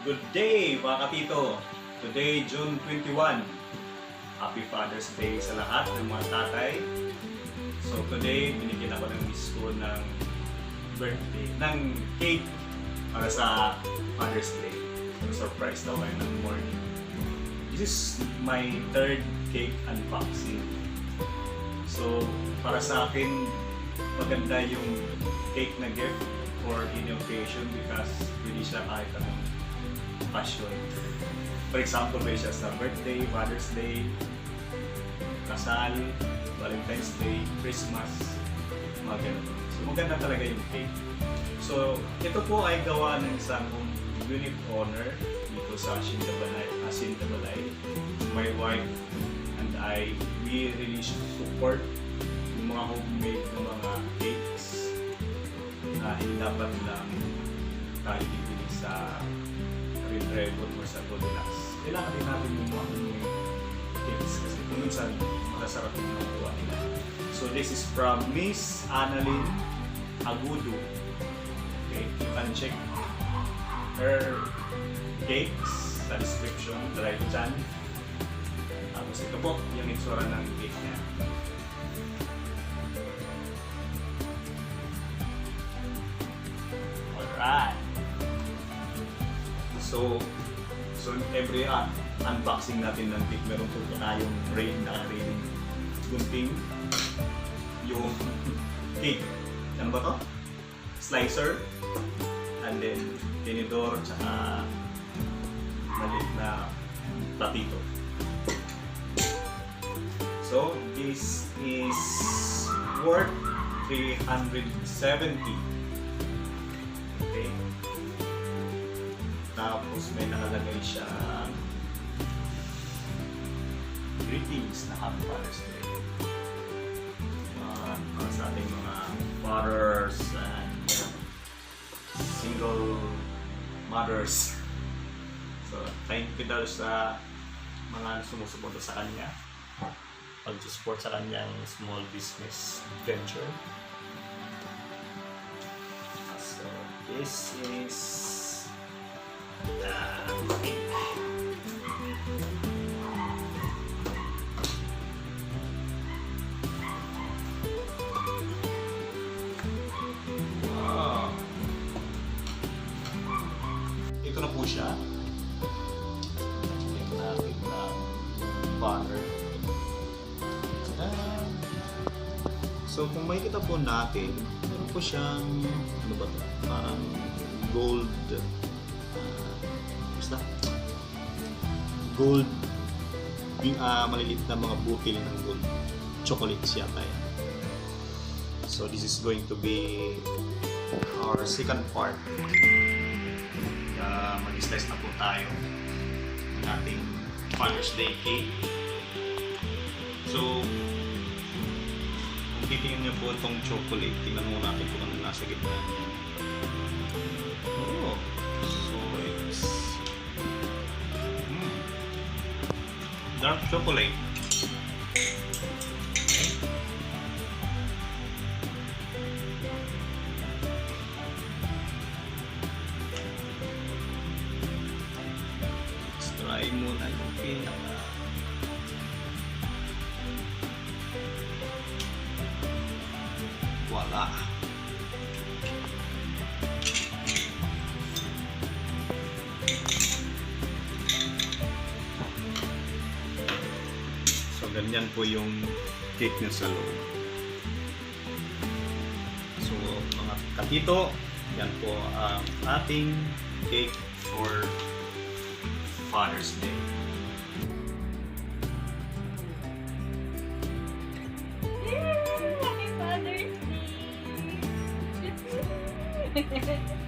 Good day mga katito! Today, June 21. Happy Father's Day sa lahat ng mga tatay. So today, binigyan ako ng miss ko ng birthday, ng cake para sa Father's Day. So, surprise daw kayo ng morning. This is my third cake unboxing. So para sa akin, maganda yung cake na gift for any occasion because hindi siya kahit anong passion. For example, may siya sa birthday, Father's Day, kasal, Valentine's Day, Christmas, mga ganun. So maganda talaga yung cake. So ito po ay gawa ng isang unit owner dito sa Sintabalay. My wife and I, we really support yung mga homemade na mga cakes na hindi dapat lang tayo bibili sa Red Dragon or sa Goldilocks. Kailangan din natin yung mga homemade cakes kasi kung minsan makasarap yung nagawa nila. So this is from Ms Analyn Agudo. Okay, you can check her cakes sa description right dyan. Tapos ito po yung itsura ng cake niya. Alright! So every unboxing natin ng cake, meron po tayong naka-rating gunting yung cake. Ano ba to? Slicer, and then tinidor, tsaka maliit na platito. So this is worth 370. Okay. Tapos may nakalagay siya greetings na Happy Father's Day. Para sa ating mga fathers and single mothers. So thank you daw sa mga sumusuporta sa kanya, pag-support sa kanyang small business venture. So this is the cake. Wow. Ito na po siya. Check natin na butter. So kung makikita po natin, meron po siyang ano ba ito? Parang gold gold maliliit na mga butil ng gold chocolates yata yan. So this is going to be our second part. Mag-slice na po tayo ng ating Father's Day cake. So kung titingnan niyo po itong chocolate, tingnan mo natin kung ano nasa gitna niya. Oh, so it's dark chocolate. Let's try muna yung pinaka. Voila! So ganyan po yung cake niya sa loob. So mga katito, yan po ang ating cake for Father's Day. Happy Father's Day!